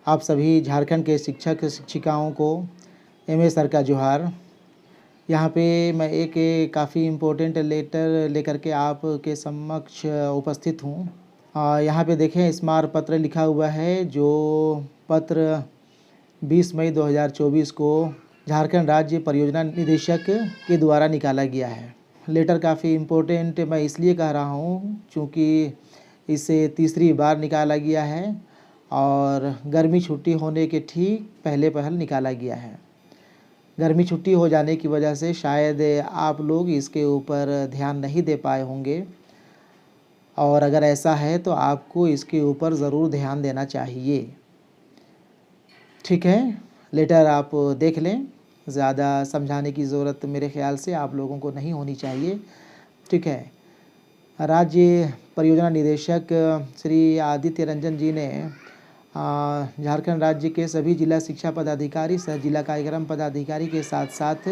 आप सभी झारखंड के शिक्षक शिक्षिकाओं को एमए सर का जोहार। यहाँ पे मैं एक काफ़ी इम्पोर्टेंट लेटर लेकर के आपके समक्ष उपस्थित हूँ। यहाँ पे देखें स्मार पत्र लिखा हुआ है, जो पत्र 20 मई 2024 को झारखंड राज्य परियोजना निदेशक के द्वारा निकाला गया है। लेटर काफ़ी इम्पोर्टेंट मैं इसलिए कह रहा हूँ क्योंकि इसे तीसरी बार निकाला गया है और गर्मी छुट्टी होने के ठीक पहले पहल निकाला गया है। गर्मी छुट्टी हो जाने की वजह से शायद आप लोग इसके ऊपर ध्यान नहीं दे पाए होंगे, और अगर ऐसा है तो आपको इसके ऊपर ज़रूर ध्यान देना चाहिए। ठीक है, लेटर आप देख लें, ज़्यादा समझाने की ज़रूरत मेरे ख़्याल से आप लोगों को नहीं होनी चाहिए। ठीक है, राज्य परियोजना निदेशक श्री आदित्य रंजन जी ने झारखंड राज्य के सभी जिला शिक्षा पदाधिकारी सह जिला कार्यक्रम पदाधिकारी के साथ साथ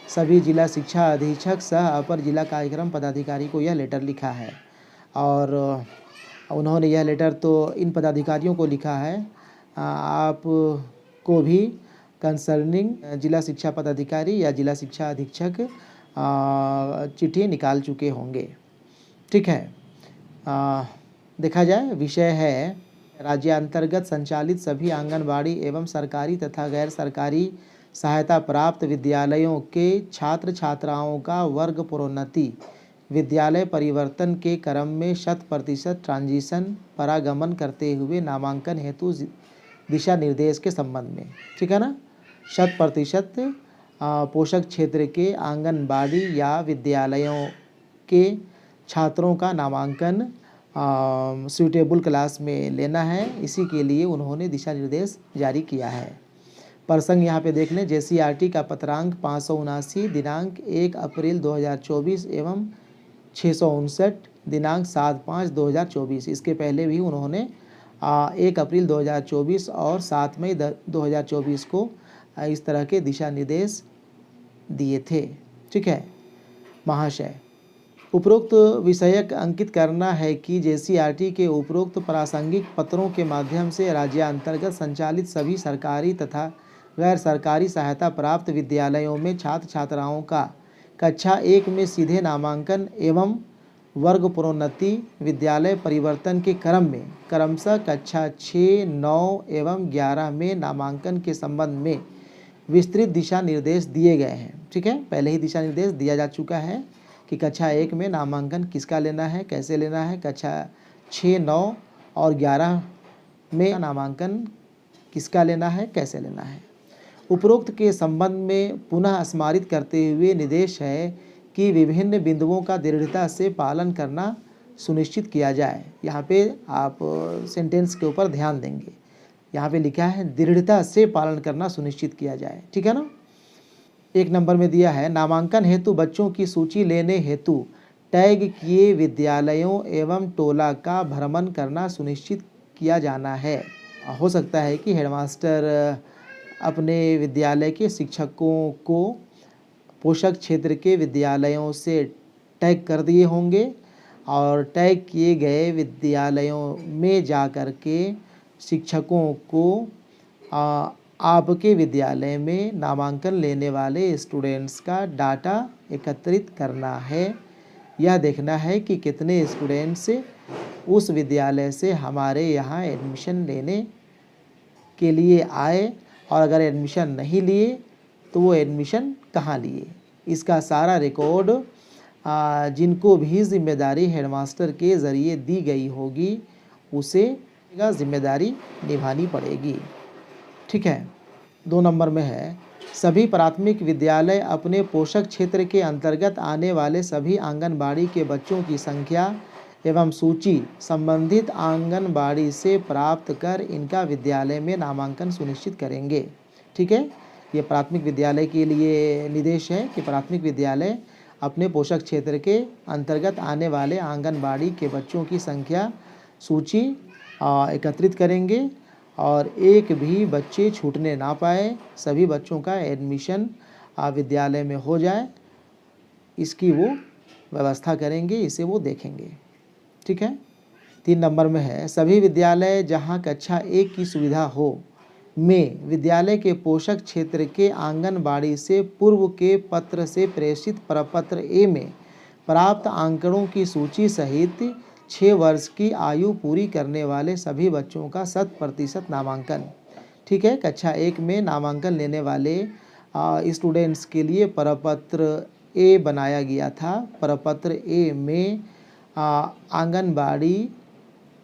सभी जिला शिक्षा अधीक्षक सह अपर जिला कार्यक्रम पदाधिकारी को यह लेटर लिखा है। और उन्होंने यह लेटर तो इन पदाधिकारियों को लिखा है, आप को भी कंसर्निंग जिला शिक्षा पदाधिकारी या जिला शिक्षा अधीक्षक चिट्ठी निकाल चुके होंगे। ठीक है, देखा जाए, विषय है राज्य अंतर्गत संचालित सभी आंगनबाड़ी एवं सरकारी तथा गैर सरकारी सहायता प्राप्त विद्यालयों के छात्र छात्राओं का वर्ग प्रोन्नति विद्यालय परिवर्तन के क्रम में 100% ट्रांजिशन परागमन करते हुए नामांकन हेतु दिशा निर्देश के संबंध में। ठीक है ना, 100% पोषक क्षेत्र के आंगनबाड़ी या विद्यालयों के छात्रों का नामांकन सूटेबल क्लास में लेना है। इसी के लिए उन्होंने दिशा निर्देश जारी किया है। प्रसंग यहाँ पे देख लें, JCRT का पत्रांक 579 दिनांक 1 अप्रैल 2024 एवं 659 दिनांक 7/5/2024। इसके पहले भी उन्होंने 1 अप्रैल 2024 और 7 मई 2024 को इस तरह के दिशा निर्देश दिए थे। ठीक है महाशय, उपरोक्त विषयक अंकित करना है कि JCRT के उपरोक्त प्रासंगिक पत्रों के माध्यम से राज्य अंतर्गत संचालित सभी सरकारी तथा गैर सरकारी सहायता प्राप्त विद्यालयों में छात्र छात्राओं का कक्षा 1 में सीधे नामांकन एवं वर्ग प्रोन्नति विद्यालय परिवर्तन के क्रम में क्रमशः कक्षा 6, 9 एवं 11 में नामांकन के संबंध में विस्तृत दिशा निर्देश दिए गए हैं। ठीक है, पहले ही दिशा निर्देश दिया जा चुका है कि कक्षा 1 में नामांकन किसका लेना है, कैसे लेना है, कक्षा 6, 9 और 11 में नामांकन किसका लेना है, कैसे लेना है। उपरोक्त के संबंध में पुनः स्मारित करते हुए निर्देश है कि विभिन्न बिंदुओं का दृढ़ता से पालन करना सुनिश्चित किया जाए। यहाँ पे आप सेंटेंस के ऊपर ध्यान देंगे, यहाँ पे लिखा है दृढ़ता से पालन करना सुनिश्चित किया जाए। ठीक है ना। 1 नंबर में दिया है, नामांकन हेतु बच्चों की सूची लेने हेतु टैग किए विद्यालयों एवं टोला का भ्रमण करना सुनिश्चित किया जाना है। हो सकता है कि हेडमास्टर अपने विद्यालय के शिक्षकों को पोषक क्षेत्र के विद्यालयों से टैग कर दिए होंगे और टैग किए गए विद्यालयों में जा कर के शिक्षकों को आपके विद्यालय में नामांकन लेने वाले स्टूडेंट्स का डाटा एकत्रित करना है। यह देखना है कि कितने स्टूडेंट्स उस विद्यालय से हमारे यहाँ एडमिशन लेने के लिए आए और अगर एडमिशन नहीं लिए तो वो एडमिशन कहाँ लिए। इसका सारा रिकॉर्ड जिनको भी जिम्मेदारी हेडमास्टर के ज़रिए दी गई होगी उसे जिम्मेदारी निभानी पड़ेगी। ठीक है। 2 नंबर में है, सभी प्राथमिक विद्यालय अपने पोषक क्षेत्र के अंतर्गत आने वाले सभी आंगनबाड़ी के बच्चों की संख्या एवं सूची संबंधित आंगनबाड़ी से प्राप्त कर इनका विद्यालय में नामांकन सुनिश्चित करेंगे। ठीक है, ये प्राथमिक विद्यालय के लिए निर्देश है कि प्राथमिक विद्यालय अपने पोषक क्षेत्र के अंतर्गत आने वाले आंगनबाड़ी के बच्चों की संख्या सूची एकत्रित करेंगे और एक भी बच्चे छूटने ना पाए, सभी बच्चों का एडमिशन विद्यालय में हो जाए, इसकी वो व्यवस्था करेंगे, इसे वो देखेंगे। ठीक है। 3 नंबर में है, सभी विद्यालय जहां कक्षा 1 की सुविधा हो में विद्यालय के पोषक क्षेत्र के आंगनबाड़ी से पूर्व के पत्र से प्रेषित प्रपत्र ए में प्राप्त आंकड़ों की सूची सहित 6 वर्ष की आयु पूरी करने वाले सभी बच्चों का 100% नामांकन। ठीक है, कक्षा 1 में नामांकन लेने वाले स्टूडेंट्स के लिए प्रपत्र ए बनाया गया था। प्रपत्र ए में आंगनबाड़ी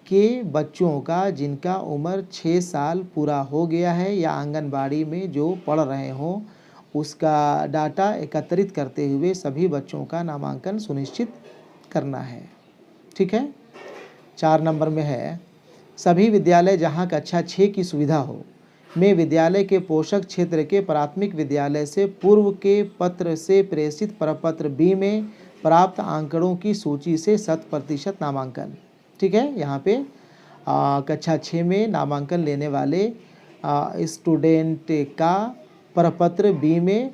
के बच्चों का जिनका उम्र 6 साल पूरा हो गया है या आंगनबाड़ी में जो पढ़ रहे हों उसका डाटा एकत्रित करते हुए सभी बच्चों का नामांकन सुनिश्चित करना है। ठीक है, 4 नंबर में है सभी विद्यालय जहां कक्षा 6 की सुविधा हो में विद्यालय के पोषक क्षेत्र के प्राथमिक विद्यालय से पूर्व के पत्र से प्रेषित प्रपत्र बी में प्राप्त आंकड़ों की सूची से 100% नामांकन। ठीक है, यहाँ पे कक्षा 6 में नामांकन लेने वाले स्टूडेंट का प्रपत्र बी में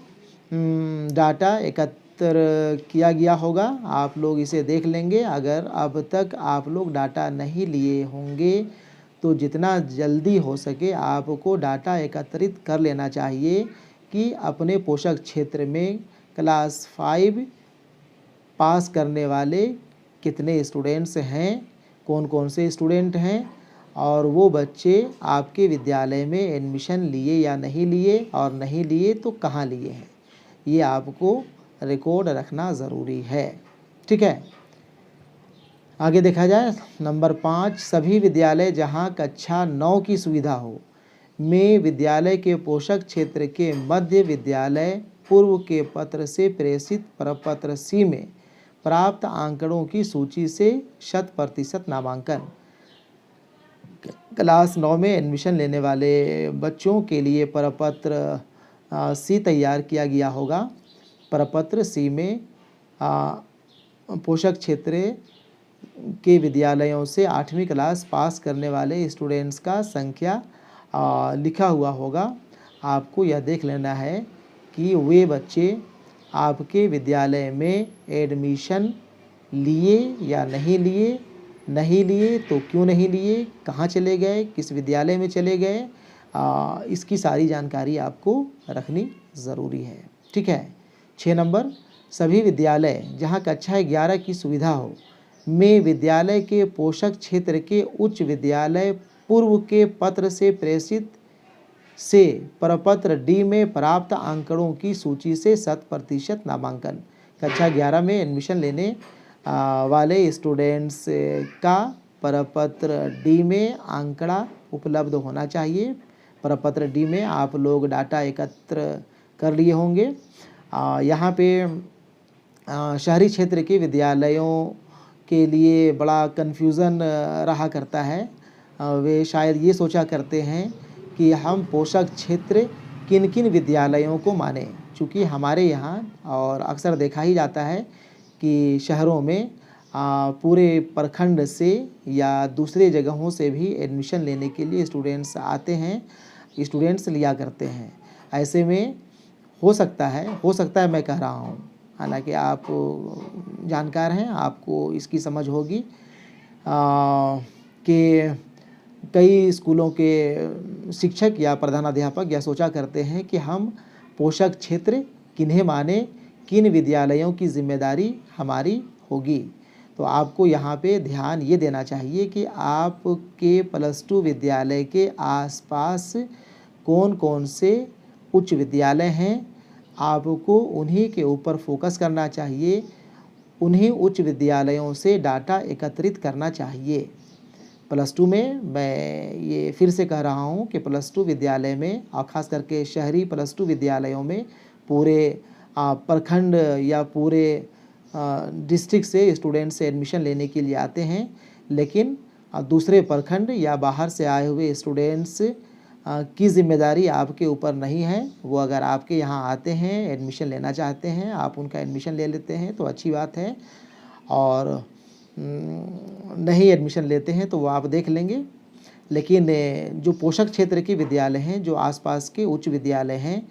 डाटा एकत्र किया गया होगा। आप लोग इसे देख लेंगे। अगर अब तक आप लोग डाटा नहीं लिए होंगे तो जितना जल्दी हो सके आपको डाटा एकत्रित कर लेना चाहिए कि अपने पोषक क्षेत्र में क्लास 5 पास करने वाले कितने स्टूडेंट्स हैं, कौन कौन से स्टूडेंट हैं और वो बच्चे आपके विद्यालय में एडमिशन लिए या नहीं लिए, और नहीं लिए तो कहाँ लिए हैं, ये आपको रिकॉर्ड रखना ज़रूरी है। ठीक है, आगे देखा जाए नंबर 5 सभी विद्यालय जहां कक्षा 9 की सुविधा हो में विद्यालय के पोषक क्षेत्र के मध्य विद्यालय पूर्व के पत्र से प्रेषित प्रपत्र सी में प्राप्त आंकड़ों की सूची से 100% नामांकन। क्लास 9 में एडमिशन लेने वाले बच्चों के लिए प्रपत्र सी तैयार किया गया होगा। प्रपत्र सी में पोषक क्षेत्र के विद्यालयों से 8वीं क्लास पास करने वाले स्टूडेंट्स का संख्या लिखा हुआ होगा। आपको यह देख लेना है कि वे बच्चे आपके विद्यालय में एडमिशन लिए या नहीं लिए, नहीं लिए तो क्यों नहीं लिए, कहाँ चले गए, किस विद्यालय में चले गए, इसकी सारी जानकारी आपको रखनी ज़रूरी है। ठीक है, 6 नंबर सभी विद्यालय जहाँ कक्षा 11 की सुविधा हो में विद्यालय के पोषक क्षेत्र के उच्च विद्यालय पूर्व के पत्र से प्रेषित से प्रपत्र डी में प्राप्त आंकड़ों की सूची से 100% नामांकन। कक्षा 11 में एडमिशन लेने वाले स्टूडेंट्स का प्रपत्र डी में आंकड़ा उपलब्ध होना चाहिए। प्रपत्र डी में आप लोग डाटा एकत्र कर लिए होंगे। यहाँ पे शहरी क्षेत्र के विद्यालयों के लिए बड़ा कन्फ्यूज़न रहा करता है। वे शायद ये सोचा करते हैं कि हम पोषक क्षेत्र किन किन विद्यालयों को माने, चूँकि हमारे यहाँ और अक्सर देखा ही जाता है कि शहरों में पूरे प्रखंड से या दूसरे जगहों से भी एडमिशन लेने के लिए स्टूडेंट्स आते हैं, स्टूडेंट्स लिया करते हैं। ऐसे में हो सकता है मैं कह रहा हूँ, हालांकि आप जानकार हैं, आपको इसकी समझ होगी कि कई स्कूलों के शिक्षक या प्रधानाध्यापक यह सोचा करते हैं कि हम पोषक क्षेत्र किन्हें माने, किन विद्यालयों की जिम्मेदारी हमारी होगी। तो आपको यहाँ पे ध्यान ये देना चाहिए कि आपके +2 विद्यालय के आसपास कौन कौन से उच्च विद्यालय हैं, आपको उन्हीं के ऊपर फोकस करना चाहिए, उन्हीं उच्च विद्यालयों से डाटा एकत्रित करना चाहिए। +2 में मैं ये फिर से कह रहा हूँ कि +2 विद्यालय में और ख़ास करके शहरी +2 विद्यालयों में पूरे प्रखंड या पूरे डिस्ट्रिक्ट से स्टूडेंट्स एडमिशन लेने के लिए आते हैं, लेकिन दूसरे प्रखंड या बाहर से आए हुए स्टूडेंट्स की जिम्मेदारी आपके ऊपर नहीं है। वो अगर आपके यहाँ आते हैं, एडमिशन लेना चाहते हैं, आप उनका एडमिशन ले लेते हैं तो अच्छी बात है, और नहीं एडमिशन लेते हैं तो वो आप देख लेंगे। लेकिन जो पोषक क्षेत्र के विद्यालय हैं, जो आसपास के उच्च विद्यालय हैं,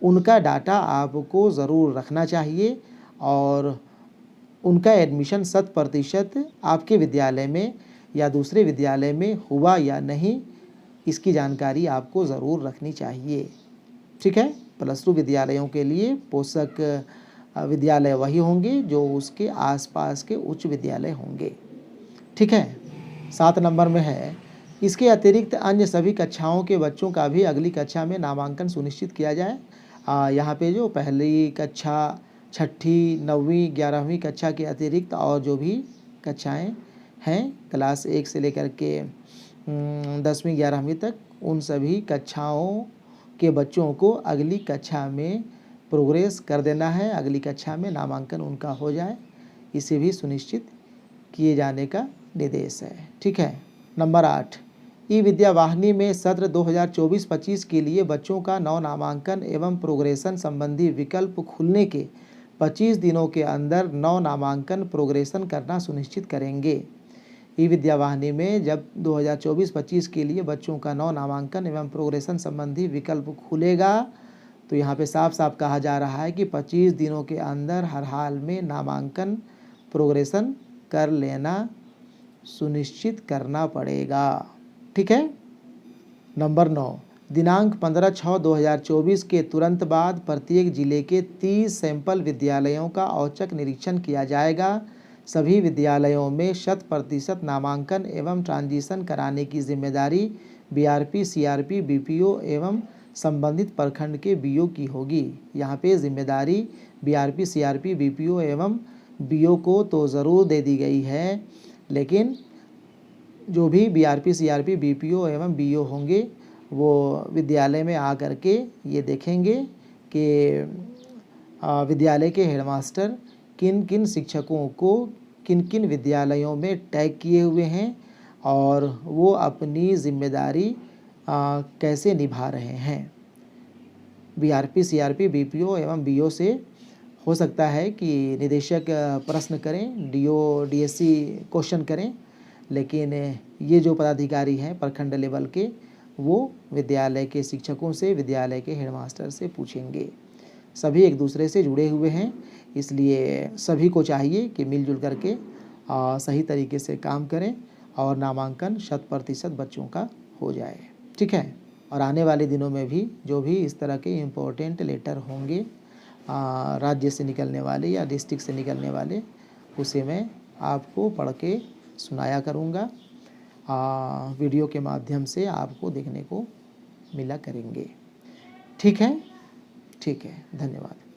उनका डाटा आपको ज़रूर रखना चाहिए और उनका एडमिशन 100% आपके विद्यालय में या दूसरे विद्यालय में हुआ या नहीं, इसकी जानकारी आपको ज़रूर रखनी चाहिए। ठीक है। +2 विद्यालयों के लिए पोषक विद्यालय वही होंगे जो उसके आसपास के उच्च विद्यालय होंगे। ठीक है। 7 नंबर में है, इसके अतिरिक्त अन्य सभी कक्षाओं के बच्चों का भी अगली कक्षा में नामांकन सुनिश्चित किया जाए। यहाँ पे जो पहली कक्षा, छठी, 9वीं, 11वीं कक्षा के अतिरिक्त और जो भी कक्षाएं हैं क्लास 1 से लेकर के 10वीं 11वीं तक, उन सभी कक्षाओं के बच्चों को अगली कक्षा में प्रोग्रेस कर देना है, अगली कक्षा में नामांकन उनका हो जाए, इसे भी सुनिश्चित किए जाने का निर्देश है। ठीक है। नंबर 8, ई-विद्या वाहिनी में सत्र 2024-25 के लिए बच्चों का नव नामांकन एवं प्रोग्रेशन संबंधी विकल्प खुलने के 25 दिनों के अंदर नव नामांकन प्रोग्रेशन करना सुनिश्चित करेंगे। ई-विद्या वाहिनी में जब 2024-25 के लिए बच्चों का नव नामांकन एवं प्रोग्रेशन संबंधी विकल्प खुलेगा तो यहाँ पे साफ साफ कहा जा रहा है कि 25 दिनों के अंदर हर हाल में नामांकन प्रोग्रेशन कर लेना सुनिश्चित करना पड़ेगा। ठीक है। नंबर 9, दिनांक 15/6/2024 के तुरंत बाद प्रत्येक जिले के 30 सैंपल विद्यालयों का औचक निरीक्षण किया जाएगा। सभी विद्यालयों में 100% नामांकन एवं ट्रांजिशन कराने की जिम्मेदारी बीआरपी, सीआरपी, बीपीओ एवं संबंधित प्रखंड के बीओ की होगी। यहाँ पे जिम्मेदारी बीआरपी, सीआरपी, बीपीओ एवं बीओ को तो ज़रूर दे दी गई है, लेकिन जो भी बीआरपी, सीआरपी, बीपीओ एवं बीओ होंगे वो विद्यालय में आकर के ये देखेंगे कि विद्यालय के हेडमास्टर किन किन शिक्षकों को किन किन विद्यालयों में टैग किए हुए हैं और वो अपनी जिम्मेदारी कैसे निभा रहे हैं। बीआरपी, सीआरपी, बीपीओ एवं बीओ से हो सकता है कि निदेशक प्रश्न करें, डीओ, डीएससी क्वेश्चन करें, लेकिन ये जो पदाधिकारी हैं प्रखंड लेवल के, वो विद्यालय के शिक्षकों से, विद्यालय के हेडमास्टर से पूछेंगे। सभी एक दूसरे से जुड़े हुए हैं, इसलिए सभी को चाहिए कि मिलजुल करके सही तरीके से काम करें और नामांकन 100% बच्चों का हो जाए। ठीक है। और आने वाले दिनों में भी जो भी इस तरह के इम्पोर्टेंट लेटर होंगे राज्य से निकलने वाले या डिस्ट्रिक्ट से निकलने वाले, उसे मैं आपको पढ़ के सुनाया करूँगा, वीडियो के माध्यम से आपको देखने को मिला करेंगे। ठीक है। ठीक है। धन्यवाद।